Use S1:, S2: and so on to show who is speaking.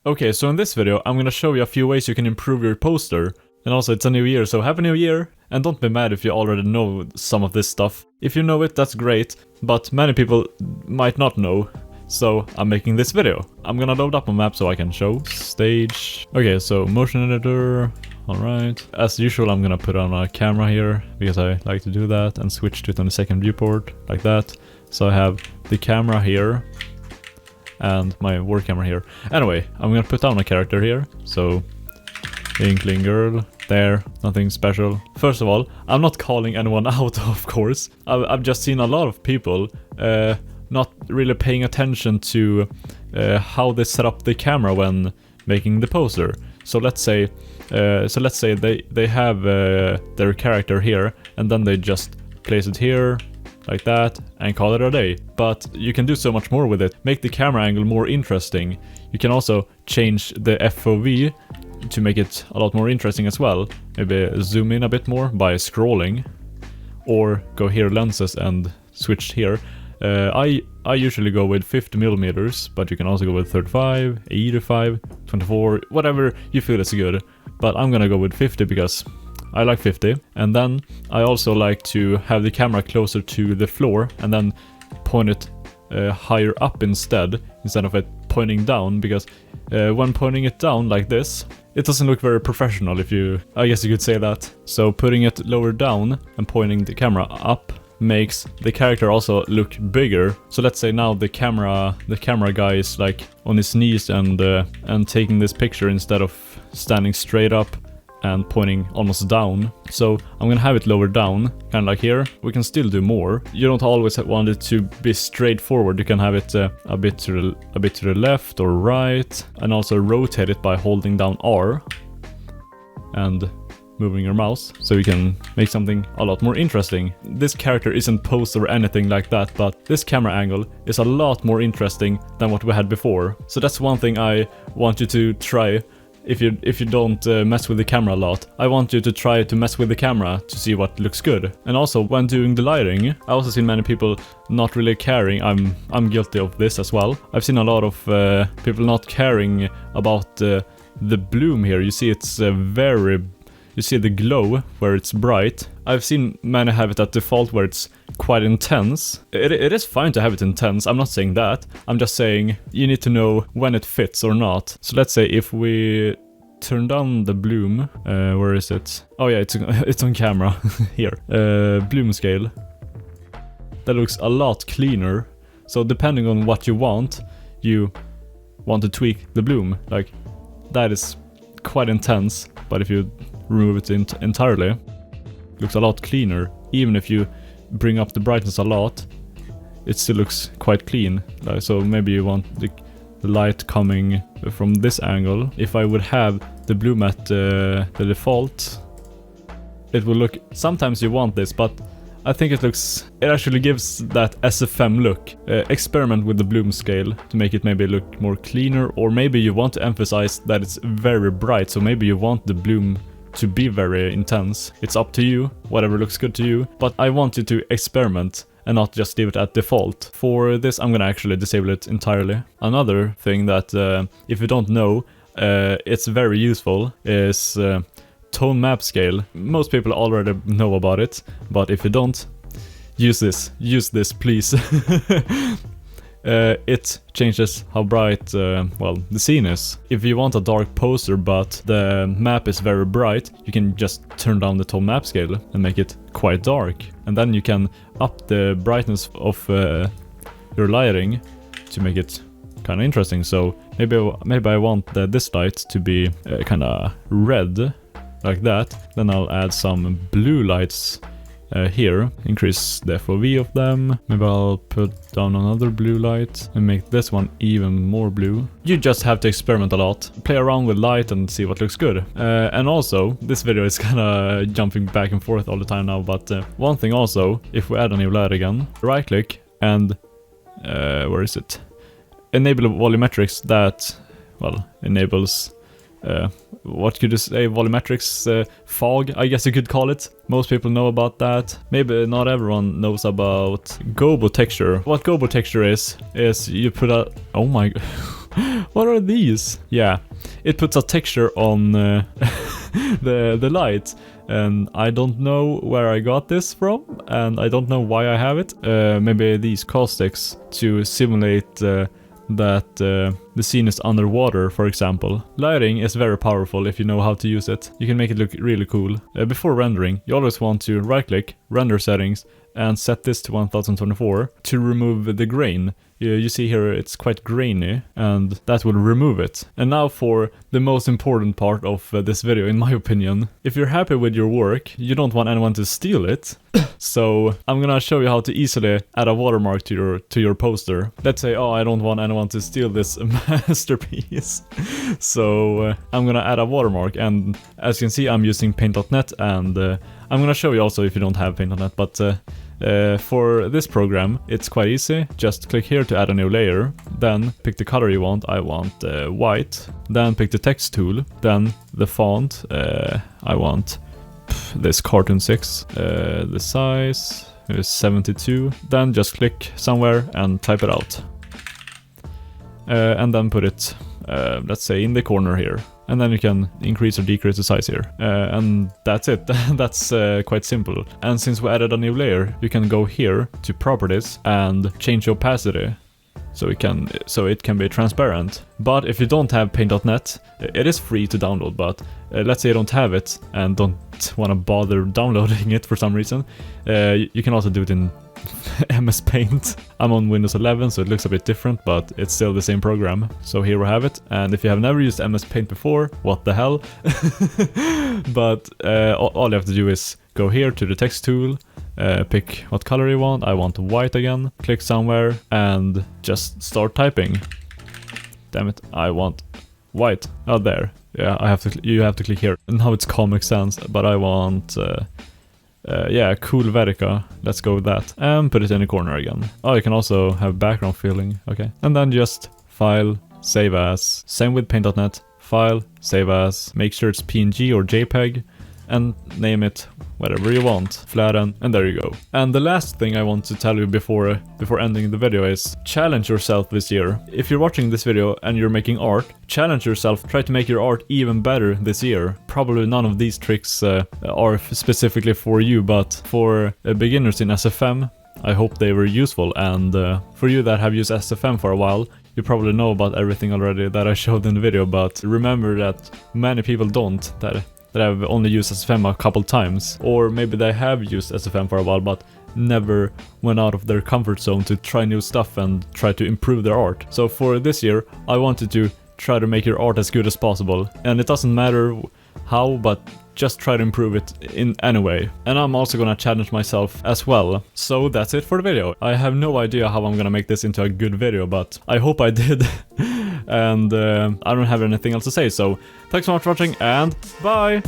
S1: Okay, so in this video, I'm gonna show you a few ways you can improve your poster. And also, it's a new year, so happy new year! And don't be mad if you already know some of this stuff. If you know it, that's great, but many people might not know. So, I'm making this video. I'm gonna load up a map so I can show. Stage. Okay, so motion editor. Alright. As usual, I'm gonna put on a camera here, because I like to do that, and switch to it on the second viewport, like that. So I have the camera here, and my work camera here. Anyway, I'm gonna put down a character here, so Inkling girl, there, nothing special. First of all, I'm not calling anyone out, of course. I've just seen a lot of people not really paying attention to how they set up the camera when making the poster. So let's say they have their character here, and then they just place it here, like that, and call it a day. But you can do so much more with it. Make the camera angle more interesting. You can also change the FOV to make it a lot more interesting as well. Maybe zoom in a bit more by scrolling, or go here lenses and switch here. I usually go with 50mm, but you can also go with 35, 85, 24, whatever you feel is good. But I'm gonna go with 50 because I like 50. And then I also like to have the camera closer to the floor and then point it higher up instead of it pointing down, because when pointing it down like this, it doesn't look very professional, I guess you could say that. So putting it lower down and pointing the camera up makes the character also look bigger. So let's say now the camera guy is like on his knees and taking this picture instead of standing straight up and pointing almost down. So I'm gonna have it lower down, kind of like here. We can still do more. You don't always want it to be straightforward. You can have it a bit to the left or right, and also rotate it by holding down R and moving your mouse, so you can make something a lot more interesting. This character isn't posed or anything like that, but this camera angle is a lot more interesting than what we had before. So that's one thing I want you to try. If you don't mess with the camera a lot, I want you to try to mess with the camera to see what looks good. And also, when doing the lighting, I also seen many people not really caring. I'm guilty of this as well. I've seen a lot of people not caring about the bloom here. You see, it's you see the glow where it's bright. I've seen many have it at default where it's quite intense. It is fine to have it intense, I'm not saying that. I'm just saying you need to know when it fits or not. So let's say if we turn down the bloom, where is it? Oh yeah, it's on camera, here. Bloom scale. That looks a lot cleaner. So depending on what you want to tweak the bloom. Like, that is quite intense, but if you remove it entirely, it looks a lot cleaner. Even if you bring up the brightness a lot, it still looks quite clean. So maybe you want the light coming from this angle. If I would have the bloom at the default, it will look... Sometimes you want this, but I think it actually gives that SFM look. Experiment with the bloom scale to make it maybe look more cleaner, or maybe you want to emphasize that it's very bright, so maybe you want the bloom to be very intense. It's up to you, whatever looks good to you, but I want you to experiment and not just leave it at default. For this, I'm gonna actually disable it entirely. Another thing that, if you don't know, it's very useful, is tone map scale. Most people already know about it, but if you don't, use this please. It changes how bright, the scene is. If you want a dark poster but the map is very bright, you can just turn down the tone map scale and make it quite dark. And then you can up the brightness of your lighting to make it kind of interesting. So maybe I want this light to be kind of red, like that. Then I'll add some blue lights here, increase the FOV of them. Maybe I'll put down another blue light and make this one even more blue. You just have to experiment a lot, play around with light and see what looks good. And also, this video is kinda jumping back and forth all the time now, but one thing also, if we add a new light again, right click and where is it? Enable volumetrics. That, well, enables what could you say, volumetrics, fog, I guess you could call it. Most people know about that. Maybe not everyone knows about gobo texture. What gobo texture is you put a... Oh my... What are these? Yeah, it puts a texture on the light, and I don't know where I got this from, and I don't know why I have it. Maybe these caustics to simulate that the scene is underwater, for example. Lighting is very powerful if you know how to use it. You can make it look really cool. Before rendering, you always want to right-click, render settings, and set this to 1024 to remove the grain. You see here it's quite grainy, and that will remove it. And now for the most important part of this video, in my opinion. If you're happy with your work, you don't want anyone to steal it. So I'm gonna show you how to easily add a watermark to your poster. Let's say, oh, I don't want anyone to steal this masterpiece. So I'm gonna add a watermark, and as you can see, I'm using paint.net, and I'm gonna show you also if you don't have paint.net, but for this program, it's quite easy. Just click here to add a new layer, then pick the color you want. I want white. Then pick the text tool, then the font. I want this cartoon 6. The size is 72. Then just click somewhere and type it out. And then put it, let's say, in the corner here. And then you can increase or decrease the size here. And that's it. That's quite simple. And since we added a new layer, you can go here to properties and change opacity. So it can be transparent. But if you don't have paint.net, it is free to download, but let's say you don't have it and don't want to bother downloading it for some reason, you can also do it in MS Paint. I'm on Windows 11, so it looks a bit different, but it's still the same program. So here we have it, and if you have never used MS Paint before, what the hell? But all you have to do is go here to the text tool, pick what color you want. I want white again. Click somewhere and just start typing. Damn it, I want white. Oh, there. Yeah, you have to click here. And now it's Comic Sans, but I want yeah, cool Verica. Let's go with that. And put it in the corner again. Oh, you can also have background filling. Okay. And then just file, save as. Same with paint.net. File, save as. Make sure it's PNG or JPEG. And name it whatever you want. Flatten, and there you go. And the last thing I want to tell you before ending the video is challenge yourself this year. If you're watching this video and you're making art, challenge yourself. Try to make your art even better this year. Probably none of these tricks are specifically for you, but for beginners in SFM, I hope they were useful. And for you that have used SFM for a while, you probably know about everything already that I showed in the video, but remember that many people don't, that have only used SFM a couple times, or maybe they have used SFM for a while but never went out of their comfort zone to try new stuff and try to improve their art. So for this year, I wanted to try to make your art as good as possible, and it doesn't matter how, but just try to improve it in any way. And I'm also gonna challenge myself as well. So that's it for the video. I have no idea how I'm gonna make this into a good video, but I hope I did. And I don't have anything else to say, so thanks so much for watching, and bye!